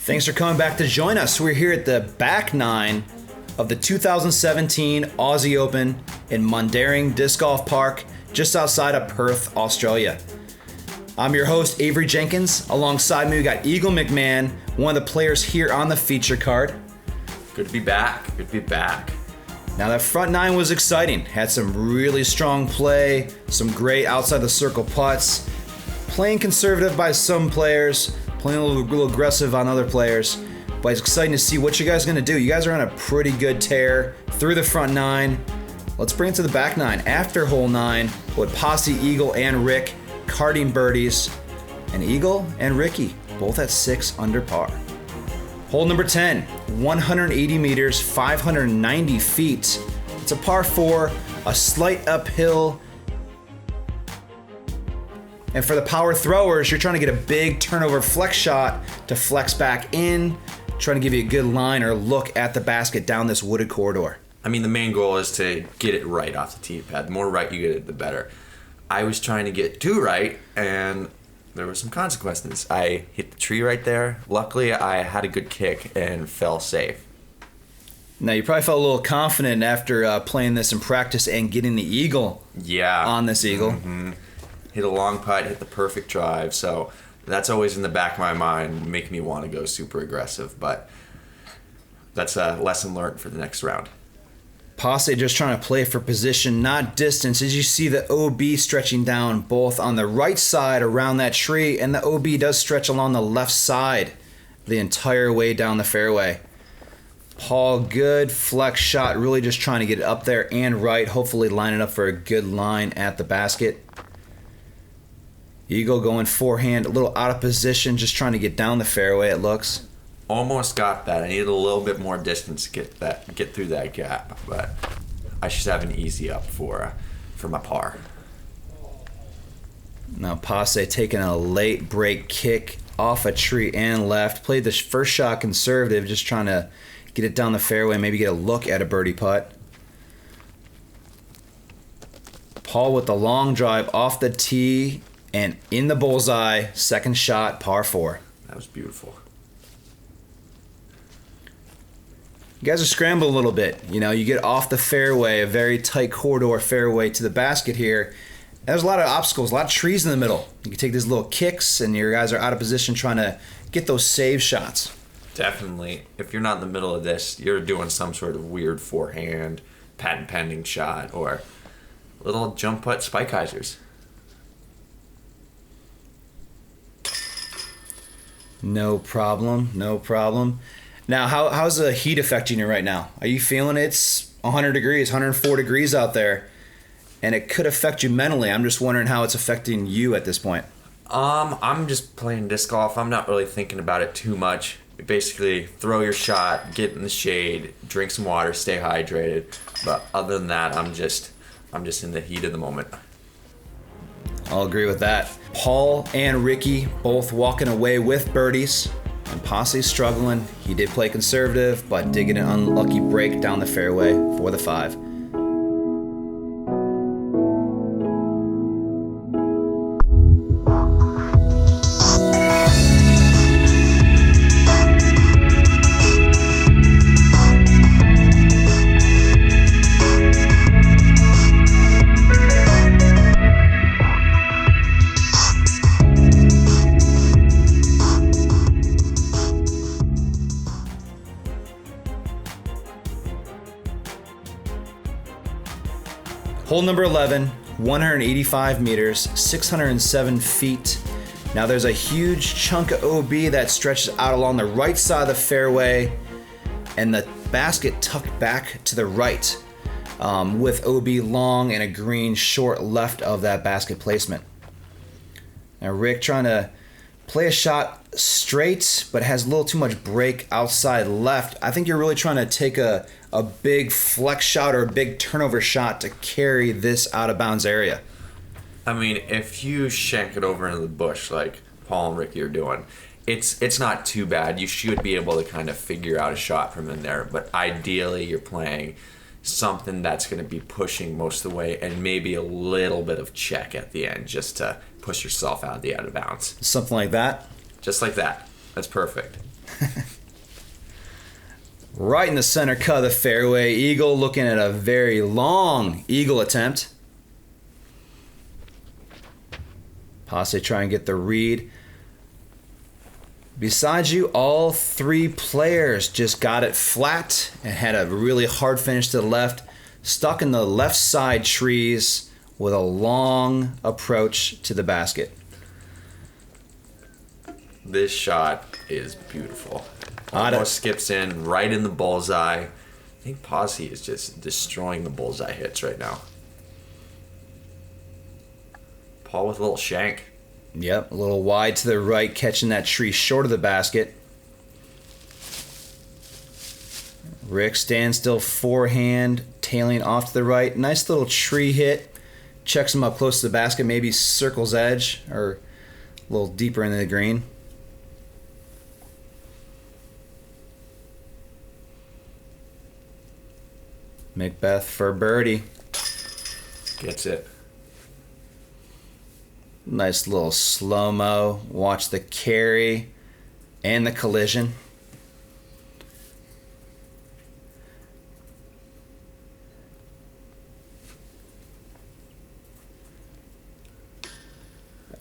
Thanks for coming back to join us. We're here at the back nine of the 2017 Aussie Open in Mundaring Disc Golf Park, just outside of Perth, Australia. I'm your host, Avery Jenkins. Alongside me, we got Eagle McMahon, one of the players here on the feature card. Good to be back. Good to be back. Now that front nine was exciting. Had some really strong play, some great outside the circle putts, playing conservative by some players, playing a little aggressive on other players. But it's exciting to see what you guys are going to do. You guys are on a pretty good tear through the front nine. Let's bring it to the back nine. After hole 9, with Pasi, Eagle, and Rick carding birdies, and Eagle and Ricky both at 6 under par. Hole number 10, 180 meters, 590 feet. It's a par 4, a slight uphill. And for the power throwers, you're trying to get a big turnover flex shot to flex back in, trying to give you a good line or look at the basket down this wooded corridor. I mean, the main goal is to get it right off the tee pad. The more right you get it, the better. I was trying to get too right, and there were some consequences. I hit the tree right there. Luckily, I had a good kick and fell safe. Now, you probably felt a little confident after playing this in practice and getting the eagle on this eagle. Mm-hmm. Hit a long putt, hit the perfect drive, so that's always in the back of my mind, making me want to go super aggressive, but that's a lesson learned for the next round. Pasi just trying to play for position, not distance. As you see the OB stretching down both on the right side around that tree, and the OB does stretch along the left side the entire way down the fairway. Paul, good flex shot, really just trying to get it up there and right, hopefully lining up for a good line at the basket. Eagle going forehand, a little out of position, just trying to get down the fairway, it looks. Almost got that. I needed a little bit more distance to get through that gap, but I should have an easy up for my par. Now Pasi taking a late break kick off a tree and left. Played the first shot conservative, just trying to get it down the fairway, maybe get a look at a birdie putt. Paul with the long drive off the tee and in the bullseye, second shot, par 4. That was beautiful. You guys are scrambling a little bit. You know, you get off the fairway, a very tight corridor fairway to the basket here. There's a lot of obstacles, a lot of trees in the middle. You can take these little kicks, and your guys are out of position trying to get those save shots. Definitely. If you're not in the middle of this, you're doing some sort of weird forehand, patent pending shot, or little jump putt spike hyzers. No problem, no problem. Now, how's the heat affecting you right now? Are you feeling it's 100 degrees, 104 degrees out there, and it could affect you mentally? I'm just wondering how it's affecting you at this point. I'm just playing disc golf. I'm not really thinking about it too much. Basically, throw your shot, get in the shade, drink some water, stay hydrated. But other than that, I'm just in the heat of the moment. I'll agree with that. Paul and Ricky both walking away with birdies. And Pasi struggling. He did play conservative, but did get an unlucky break down the fairway for the 5. Hole number 11, 185 meters, 607 feet. Now there's a huge chunk of OB that stretches out along the right side of the fairway, and the basket tucked back to the right, with OB long and a green short left of that basket placement. Now Rick trying to play a shot straight, but has a little too much break outside left. I think you're really trying to take a big flex shot or a big turnover shot to carry this out of bounds area. I mean, if you shank it over into the bush like Paul and Ricky are doing, it's not too bad. You should be able to kind of figure out a shot from in there, but ideally you're playing something that's going to be pushing most of the way and maybe a little bit of check at the end just to push yourself out of bounds. Something like that? Just like that. That's perfect. Right in the center cut of the fairway. Eagle looking at a very long eagle attempt. Pasi trying to get the read. Besides you, all three players just got it flat and had a really hard finish to the left. Stuck in the left side trees with a long approach to the basket. This shot is beautiful. Almost skips in right in the bullseye. I think Pasi is just destroying the bullseye hits right now. Paul with a little shank. Yep, a little wide to the right, catching that tree short of the basket. Rick standstill forehand, tailing off to the right. Nice little tree hit. Checks him up close to the basket, maybe circles edge or a little deeper into the green. McBeth for birdie. Gets it. Nice little slow-mo. Watch the carry and the collision.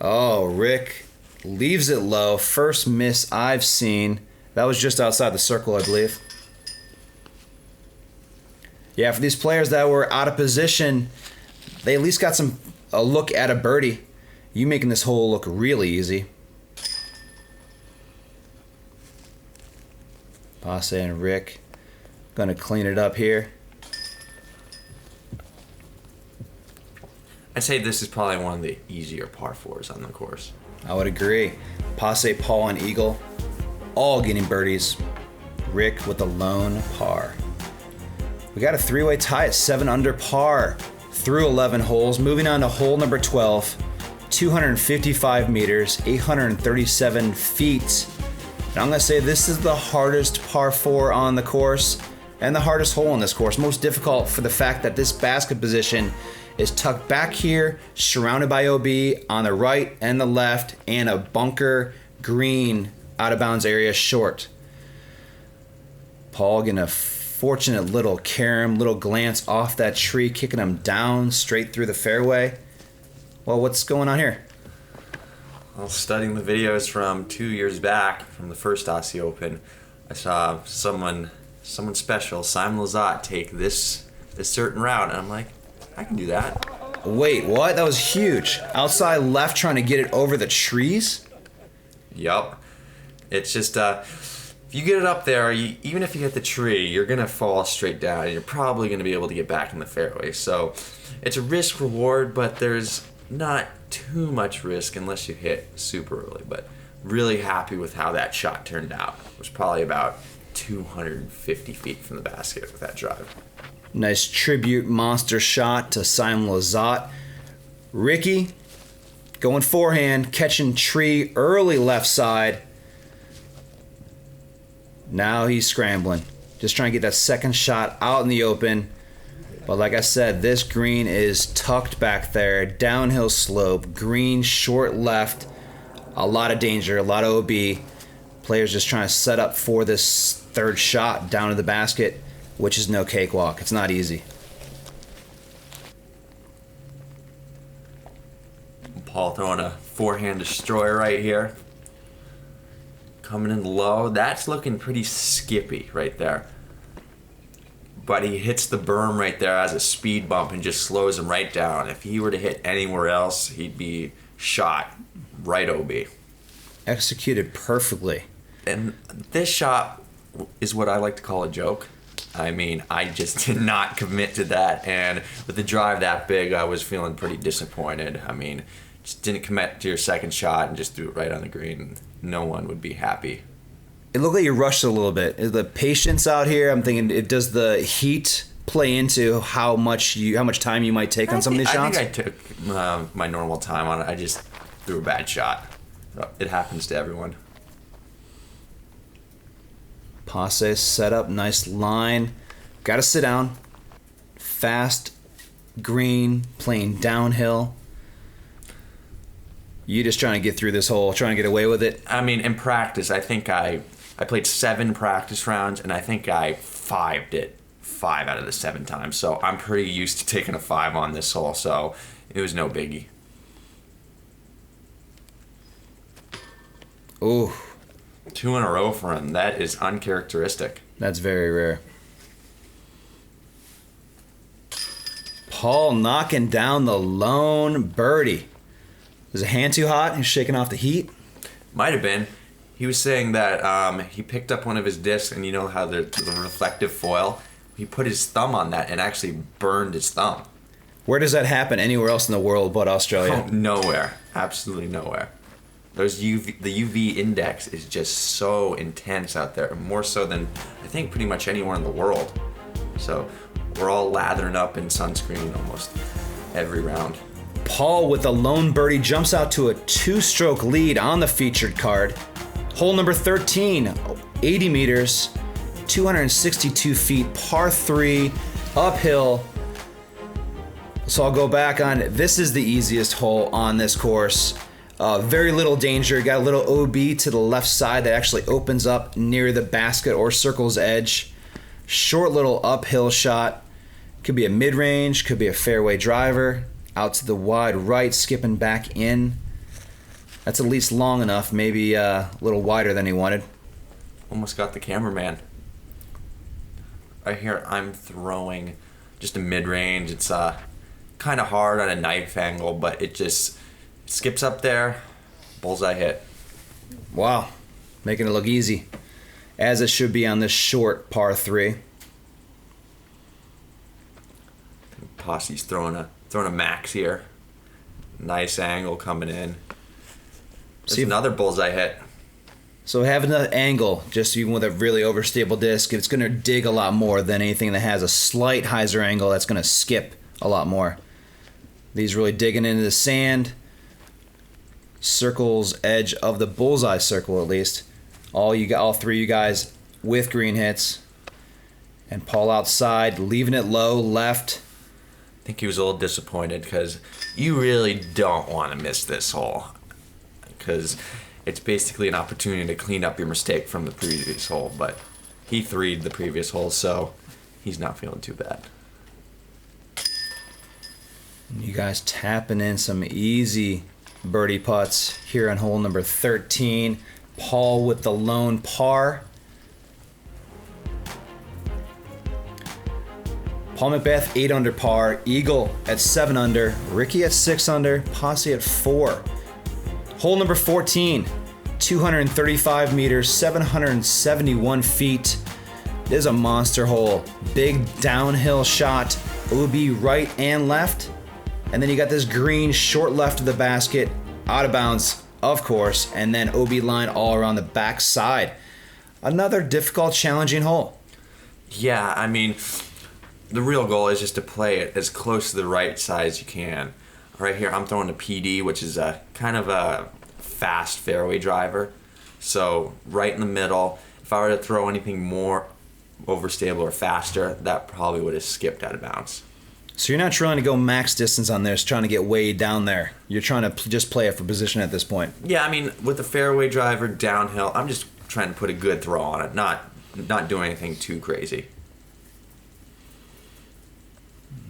Oh, Rick leaves it low. First miss I've seen. That was just outside the circle, I believe. Yeah, for these players that were out of position, they at least got a look at a birdie. You making this hole look really easy. Pasi and Rick gonna clean it up here. I'd say this is probably one of the easier par fours on the course. I would agree. Pasi, Paul, and Eagle all getting birdies. Rick with a lone par. We got a three-way tie at 7 under par through 11 holes. Moving on to hole number 12. 255 meters, 837 feet. And I'm going to say this is the hardest par 4 on the course and the hardest hole on this course. Most difficult for the fact that this basket position is tucked back here, surrounded by OB on the right and the left, and a bunker green out of bounds area short. Paul getting a fortunate little carom, little glance off that tree, kicking him down straight through the fairway. Well, what's going on here? Well, studying the videos from 2 years back from the first Aussie Open, I saw someone special, Simon Lizotte, take this certain route, and I'm like, I can do that. Wait, what? That was huge. Outside left, trying to get it over the trees? Yup. It's just, if you get it up there, even if you hit the tree, you're going to fall straight down, and you're probably going to be able to get back in the fairway. So it's a risk reward, but there's not too much risk unless you hit super early. But really happy with how that shot turned out. It was probably about 250 feet from the basket with that drive. Nice tribute monster shot to Simon Lizotte. Ricky going forehand, catching tree early left side. Now he's scrambling, just trying to get that second shot out in the open. But like I said, this green is tucked back there, downhill slope, green short left, a lot of danger, a lot of OB. Players just trying to set up for this third shot down to the basket, which is no cakewalk. It's not easy. Paul throwing a forehand destroyer right here. Coming in low. That's looking pretty skippy right there. But he hits the berm right there as a speed bump and just slows him right down. If he were to hit anywhere else, he'd be shot right OB. Executed perfectly. And this shot is what I like to call a joke. I mean, I just did not commit to that. And with the drive that big, I was feeling pretty disappointed. I mean, just didn't commit to your second shot and just threw it right on the green. No one would be happy. It looked like you rushed a little bit. The patience out here, I'm thinking, does the heat play into how much time you might take on some of these shots? I think I took my normal time on it. I just threw a bad shot. It happens to everyone. Pasi set up, nice line. Got to sit down. Fast, green, playing downhill. You just trying to get through this hole, trying to get away with it. I mean, in practice, I think I I played 7 practice rounds, and I think I 5'd it 5 out of the 7 times. So I'm pretty used to taking a 5 on this hole, so it was no biggie. Ooh. 2 in a row for him. That is uncharacteristic. That's very rare. Paul knocking down the lone birdie. Was the hand too hot? He's shaking off the heat? Might have been. He was saying that he picked up one of his discs, and you know how the reflective foil? He put his thumb on that and actually burned his thumb. Where does that happen anywhere else in the world but Australia? Oh, nowhere. Absolutely nowhere. The UV index is just so intense out there, more so than I think pretty much anywhere in the world. So we're all lathering up in sunscreen almost every round. Paul with a lone birdie jumps out to a 2-stroke lead on the featured card. Hole number 13, 80 meters, 262 feet, par 3, uphill. So I'll go back on it. This is the easiest hole on this course. Very little danger. Got a little OB to the left side that actually opens up near the basket or circle's edge. Short little uphill shot. Could be a mid-range, could be a fairway driver. Out to the wide right, skipping back in. That's at least long enough, maybe a little wider than he wanted. Almost got the cameraman. Right here, I'm throwing just a mid-range. It's kind of hard on a knife angle, but it just skips up there, bullseye hit. Wow, making it look easy, as it should be on this short par 3. Pasi's throwing a max here. Nice angle coming in. There's another bullseye hit. So having an angle, just even with a really overstable disc, it's going to dig a lot more than anything that has a slight hyzer angle that's going to skip a lot more. These really digging into the sand. Circle's edge of the bullseye circle, at least. All 3 of you guys with green hits. And Paul outside, leaving it low, left. I think he was a little disappointed because you really don't want to miss this hole, because it's basically an opportunity to clean up your mistake from the previous hole. But he 3'd the previous hole, so he's not feeling too bad. You guys tapping in some easy birdie putts here on hole number 13. Paul with the lone par. Paul McBeth 8 under par, Eagle at 7 under, Ricky at 6 under, Pasi at 4. Hole number 14, 235 meters, 771 feet. It is a monster hole. Big downhill shot, OB right and left. And then you got this green short left of the basket, out of bounds, of course, and then OB line all around the back side. Another difficult, challenging hole. Yeah, I mean, the real goal is just to play it as close to the right side as you can. Right here, I'm throwing a PD, which is a kind of a fast fairway driver. So right in the middle. If I were to throw anything more overstable or faster, that probably would have skipped out of bounds. So you're not trying to go max distance on this, trying to get way down there. You're trying to just play it for position at this point. Yeah, I mean, with the fairway driver downhill, I'm just trying to put a good throw on it, not doing anything too crazy.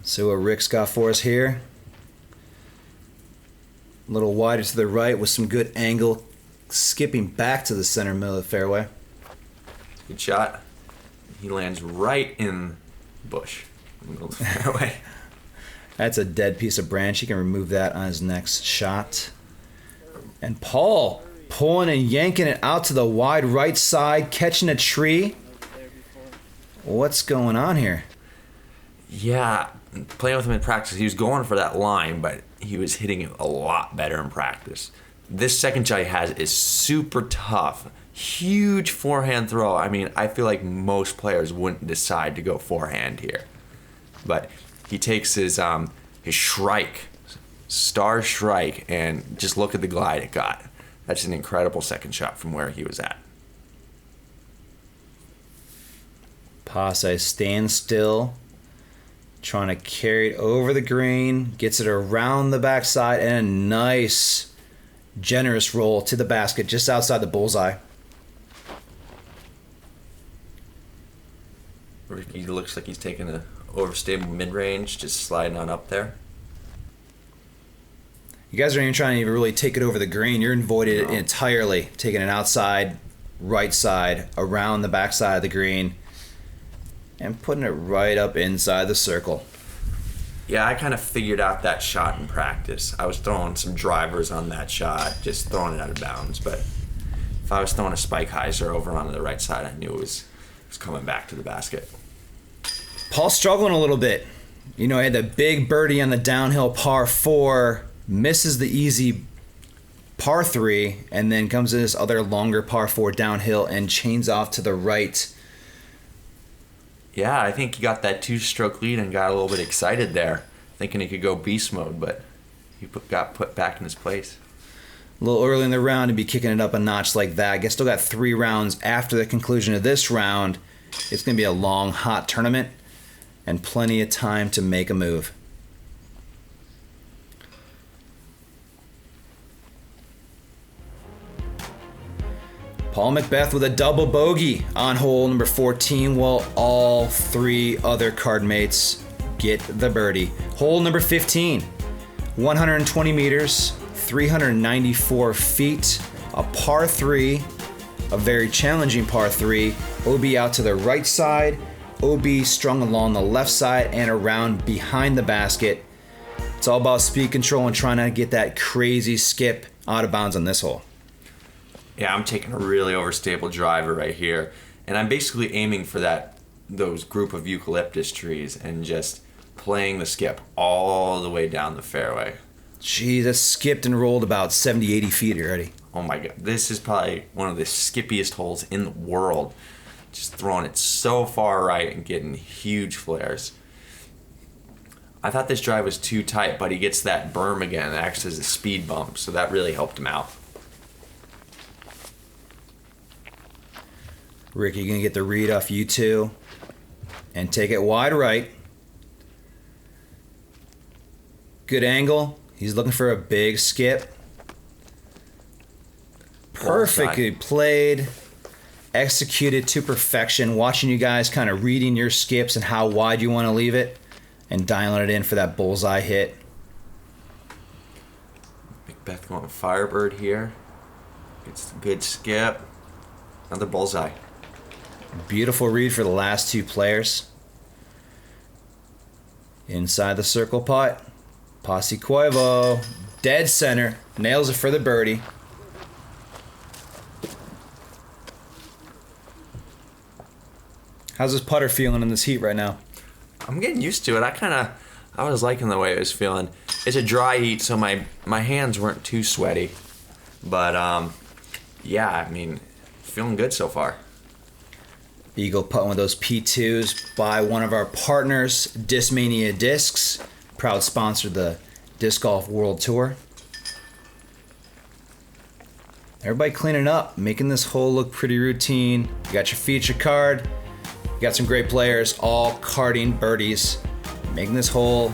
So what Rick's got for us here. A little wider to the right with some good angle, skipping back to the center middle of the fairway. Good shot. He lands right in the bush, in the middle of the fairway. That's a dead piece of branch. He can remove that on his next shot. And Paul pulling and yanking it out to the wide right side, catching a tree. What's going on here? Yeah, playing with him in practice, he was going for that line, but he was hitting it a lot better in practice. This second shot he has is super tough. Huge forehand throw. I mean, I feel like most players wouldn't decide to go forehand here. But he takes his shrike, star shrike, and just look at the glide it got. That's an incredible second shot from where he was at. Pasi stands still, trying to carry it over the green, gets it around the backside, and a nice, generous roll to the basket just outside the bullseye. Ricky looks like he's taking a overstable mid-range, just sliding on up there. You guys aren't even trying to even really take it over the green. You're avoiding it entirely, taking it outside, right side, around the backside of the green, and putting it right up inside the circle. Yeah, I kind of figured out that shot in practice. I was throwing some drivers on that shot, just throwing it out of bounds. But if I was throwing a spike hyzer over onto the right side, I knew it was coming back to the basket. Paul's struggling a little bit. You know, he had that big birdie on the downhill par 4, misses the easy par 3, and then comes in this other longer par 4 downhill and chains off to the right. Yeah, I think he got that 2-stroke lead and got a little bit excited there, thinking he could go beast mode, but he got put back in his place. A little early in the round to be kicking it up a notch like that. I guess still got 3 rounds after the conclusion of this round. It's going to be a long, hot tournament and plenty of time to make a move. Paul McBeth with a double bogey on hole number 14, while all 3 other card mates get the birdie. Hole number 15, 120 meters, 394 feet, a par 3, a very challenging par 3, OB out to the right side, OB strung along the left side and around behind the basket. It's all about speed control and trying to get that crazy skip out of bounds on this hole. Yeah, I'm taking a really overstable driver right here, and I'm basically aiming for those group of eucalyptus trees and just playing the skip all the way down the fairway. Geez, that skipped and rolled about 70, 80 feet already. Oh my god, this is probably one of the skippiest holes in the world. Just throwing it so far right and getting huge flares. I thought this drive was too tight, but he gets that berm again. It acts as a speed bump, so that really helped him out. Ricky gonna get the read off you two and take it wide right. Good angle. He's looking for a big skip. Perfectly played, executed to perfection. Watching you guys kind of reading your skips and how wide you want to leave it and dialing it in for that bullseye hit. McBeth going Firebird here. Gets a good skip. Another bullseye. Beautiful read for the last 2 players. Inside the circle putt. Pasi Koivu, dead center, nails it for the birdie. How's this putter feeling in this heat right now? I'm getting used to it. I was liking the way it was feeling. It's a dry heat, so my hands weren't too sweaty. But yeah, I mean, feeling good so far. Eagle putting with those P2s by one of our partners, Discmania Discs. Proud sponsor of the Disc Golf World Tour. Everybody cleaning up, making this hole look pretty routine. You got your feature card. You got some great players, all carding birdies. Making this hole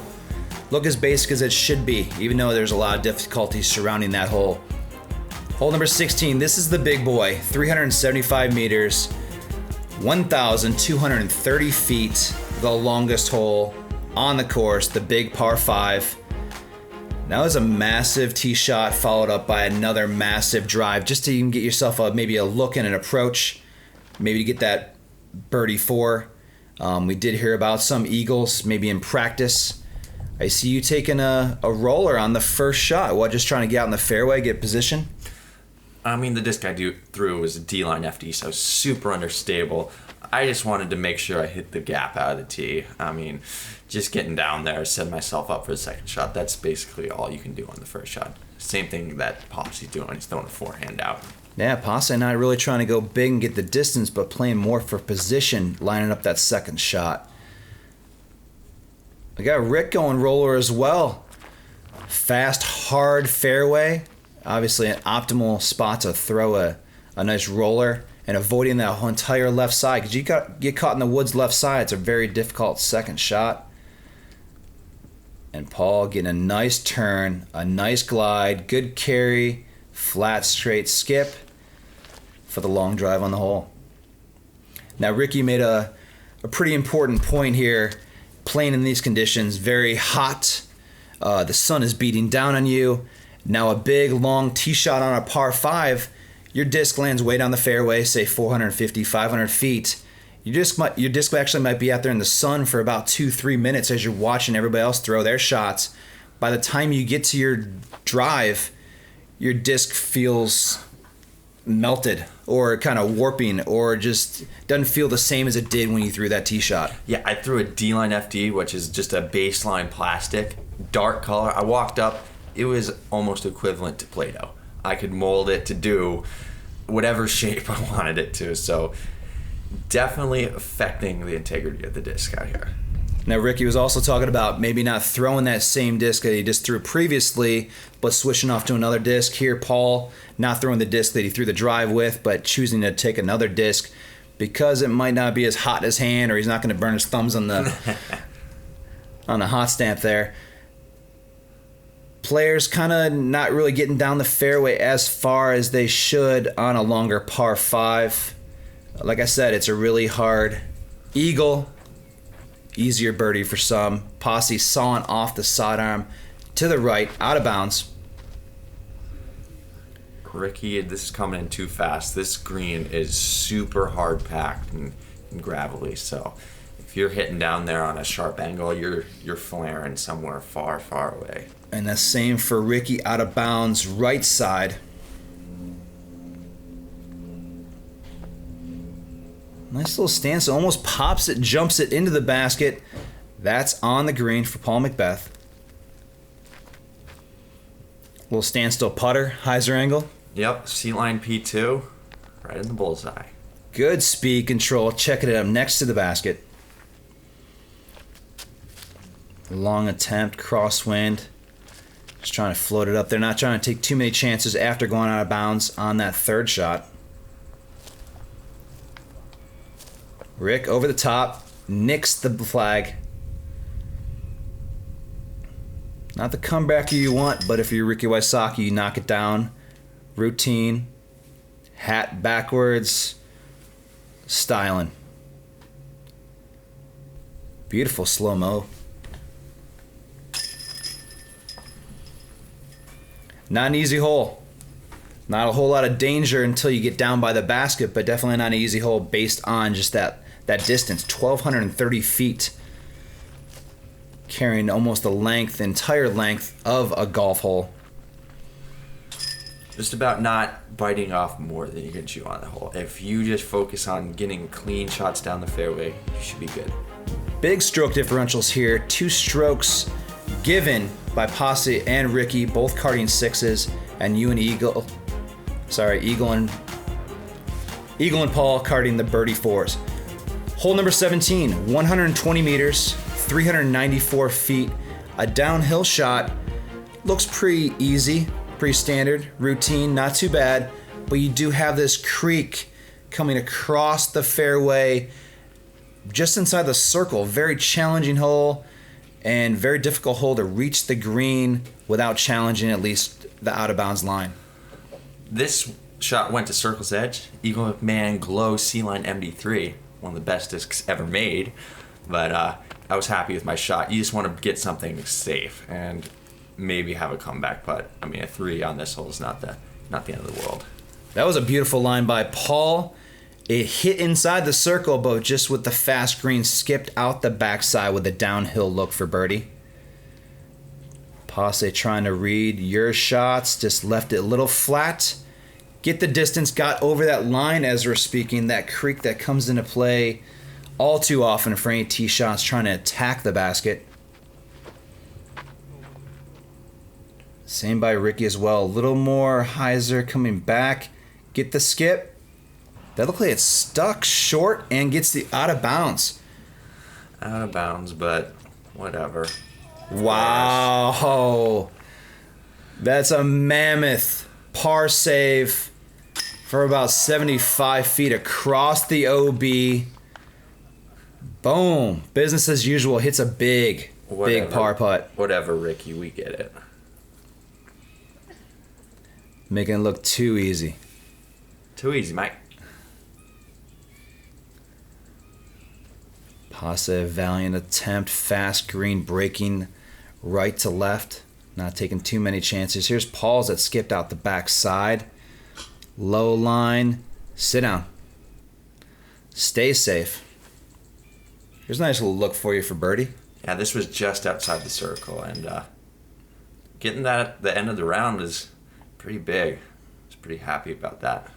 look as basic as it should be, even though there's a lot of difficulties surrounding that hole. Hole number 16, this is the big boy, 375 meters, 1,230 feet, the longest hole on the course, the big par 5. That was a massive tee shot followed up by another massive drive just to even get yourself maybe a look and an approach, maybe to get that birdie 4. We did hear about some eagles maybe in practice. I see you taking a roller on the first shot. What, just trying to get out in the fairway, get position? I mean, the disc I threw was a D-line FD, so super understable. I just wanted to make sure I hit the gap out of the tee. I mean, just getting down there, set myself up for the second shot. That's basically all you can do on the first shot. Same thing that Pasi's doing. He's throwing a forehand out. Yeah, Pasi and I really trying to go big and get the distance, but playing more for position, lining up that second shot. We got Rick going roller as well. Fast, hard fairway. Obviously an optimal spot to throw a nice roller and avoiding that whole entire left side. Because you get caught in the woods left side, it's a very difficult second shot. And Paul getting a nice turn, a nice glide, good carry, flat straight skip for the long drive on the hole. Now Ricky made a a pretty important point here. Playing in these conditions, very hot. The sun is beating down on you. Now a big, long tee shot on a par 5. Your disc lands way down the fairway, say 450, 500 feet. Your disc actually might be out there in the sun for about 2-3 minutes as you're watching everybody else throw their shots. By the time you get to your drive, your disc feels melted or kind of warping or just doesn't feel the same as it did when you threw that tee shot. Yeah, I threw a D-line FD, which is just a baseline plastic, dark color. I walked up, it was almost equivalent to Play-Doh. I could mold it to do whatever shape I wanted it to, so definitely affecting the integrity of the disc out here. Now, Ricky was also talking about maybe not throwing that same disc that he just threw previously, but switching off to another disc. Here, Paul not throwing the disc that he threw the drive with, but choosing to take another disc because it might not be as hot in his hand, or he's not going to burn his thumbs on the on the hot stamp there. Players kind of not really getting down the fairway as far as they should on a longer par 5. Like I said, it's a really hard eagle. Easier birdie for some. Pasi sawing off the sidearm to the right, out of bounds. Ricky, this is coming in too fast. This green is super hard packed and gravelly, so if you're hitting down there on a sharp angle, you're flaring somewhere far, far away. And the same for Ricky, out of bounds, right side. Nice little stance. Almost pops it, jumps it into the basket. That's on the green for Paul McBeth. Little standstill putter, hyzer angle. Yep, C-line P2, right in the bullseye. Good speed control, checking it up next to the basket. Long attempt, crosswind. Just trying to float it up there. Not trying to take too many chances after going out of bounds on that third shot. Rick over the top, nicks the flag. Not the comebacker you want, but if you're Ricky Wysocki, you knock it down. Routine, hat backwards, styling. Beautiful slow-mo. Not an easy hole. Not a whole lot of danger until you get down by the basket, but definitely not an easy hole based on just that distance, 1,230 feet. Carrying almost the entire length of a golf hole. Just about not biting off more than you can chew on the hole. If you just focus on getting clean shots down the fairway, you should be good. Big stroke differentials here. 2 strokes given by Pasi and Ricky, both carding 6s, and you and Eagle and Paul carding the birdie 4s. Hole number 17, 120 meters, 394 feet. A downhill shot. Looks pretty easy, pretty standard, routine, not too bad. But you do have this creek coming across the fairway just inside the circle. Very challenging hole and very difficult hole to reach the green without challenging at least the out of bounds line. This shot went to circle's edge. Eagle McMahon Glow C-Line MD3, one of the best discs ever made. But I was happy with my shot. You just want to get something safe and maybe have a comeback putt. I mean, a 3 on this hole is not the end of the world. That was a beautiful line by Paul. It hit inside the circle, but just with the fast green, skipped out the backside with a downhill look for birdie. Pasi trying to read your shots, just left it a little flat. Get the distance, got over that line as we're speaking, that creek that comes into play all too often for any tee shots trying to attack the basket. Same by Ricky as well. A little more hyzer coming back. Get the skip. That looked like it's stuck short and gets the out of bounds. Out of bounds, but whatever. Wow. That's a mammoth par save for about 75 feet across the OB. Boom. Business as usual. Hits a big par putt. Whatever, Ricky. We get it. Making it look too easy. Too easy, Mike. Pasi, valiant attempt, fast green, breaking right to left, not taking too many chances. Here's Paul's that skipped out the backside. Low line, sit down. Stay safe. Here's a nice little look for you for birdie. Yeah, this was just outside the circle, and getting that at the end of the round is pretty big. I was pretty happy about that.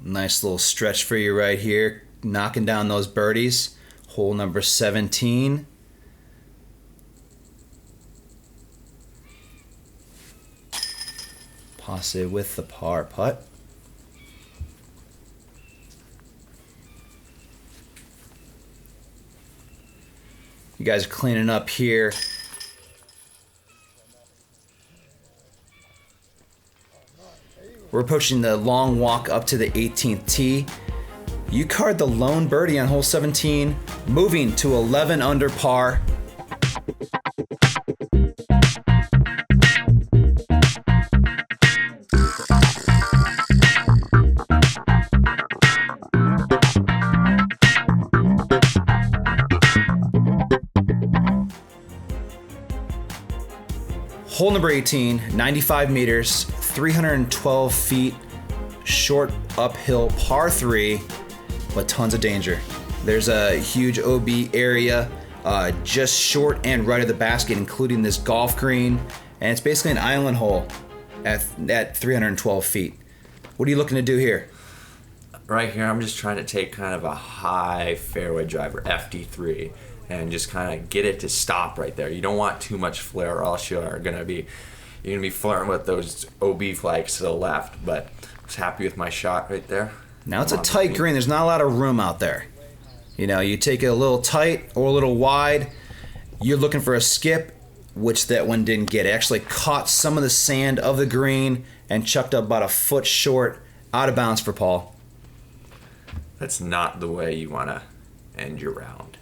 Nice little stretch for you right here, knocking down those birdies. Hole number 17. Pasi with the par putt. You guys are cleaning up here. We're approaching the long walk up to the 18th tee. You card the lone birdie on hole 17, moving to 11 under par. Hole number 18, 95 meters, 312 feet, short uphill par 3, but tons of danger. There's a huge OB area just short and right of the basket, including this golf green, and it's basically an island hole at 312 feet. What are you looking to do here? Right here, I'm just trying to take kind of a high fairway driver, FD3, and just kind of get it to stop right there. You don't want too much flare, or else you're gonna be flirting with those OB flags to the left. But I was happy with my shot right there. Now it's a tight green. There's not a lot of room out there. You know, you take it a little tight or a little wide. You're looking for a skip, which that one didn't get. It actually caught some of the sand of the green and chucked up about a foot short, out of bounds for Paul. That's not the way you want to end your round.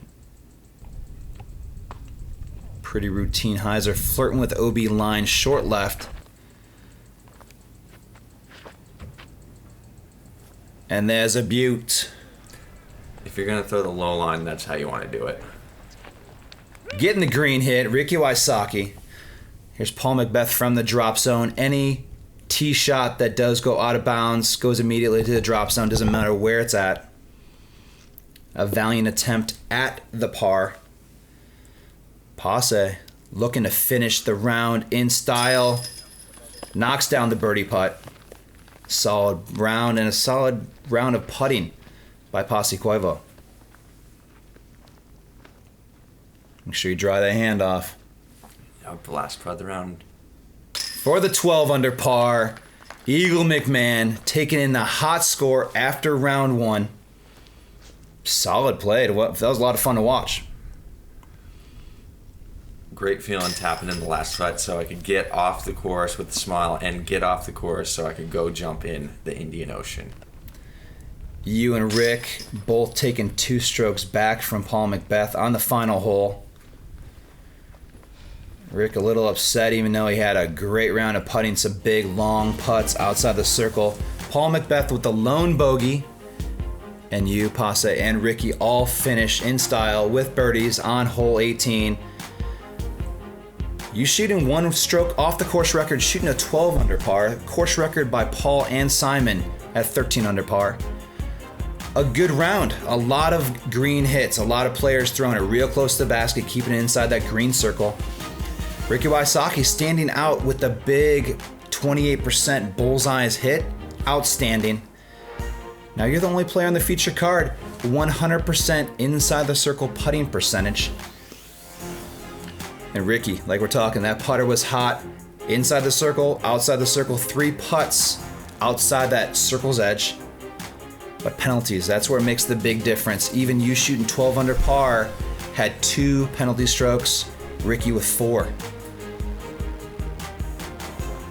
Pretty routine hyzer, flirting with OB line, short left. And there's a beaut. If you're going to throw the low line, that's how you want to do it. Getting the green hit, Ricky Wysocki. Here's Paul McBeth from the drop zone. Any tee shot that does go out of bounds goes immediately to the drop zone, doesn't matter where it's at. A valiant attempt at the par. Pasi looking to finish the round in style. Knocks down the birdie putt. Solid round and a solid round of putting by Pasi Koivu. Make sure you dry that hand off. The last part of the round. For the 12 under par, Eagle McMahon taking in the hot score after round 1. Solid play. That was a lot of fun to watch. Great feeling tapping in the last putt so I could get off the course with a smile and get off the course so I could go jump in the Indian Ocean. You and Rick both taking 2 strokes back from Paul McBeth on the final hole. Rick a little upset even though he had a great round of putting, some big long putts outside the circle. Paul McBeth with the lone bogey, and you, Pasi, and Ricky all finish in style with birdies on hole 18. You shooting 1 stroke off the course record, shooting a 12 under par. Course record by Paul and Simon at 13 under par. A good round. A lot of green hits. A lot of players throwing it real close to the basket, keeping it inside that green circle. Ricky Wysocki standing out with the big 28% bullseyes hit. Outstanding. Now you're the only player on the feature card. 100% inside the circle putting percentage. And Ricky, like we're talking, that putter was hot. Inside the circle, outside the circle, 3 putts outside that circle's edge. But penalties, that's where it makes the big difference. Even you shooting 12 under par had 2 penalty strokes. Ricky with 4.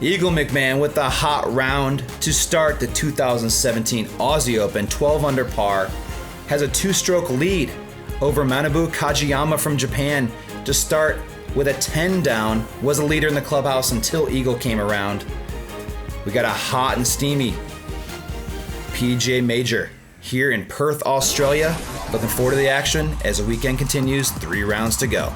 Eagle McMahon with the hot round to start the 2017 Aussie Open, 12 under par. Has a 2-stroke lead over Manabu Kajiyama from Japan to start with a 10 down, was a leader in the clubhouse until Eagle came around. We got a hot and steamy PDGA Major here in Perth, Australia. Looking forward to the action as the weekend continues. 3 rounds to go.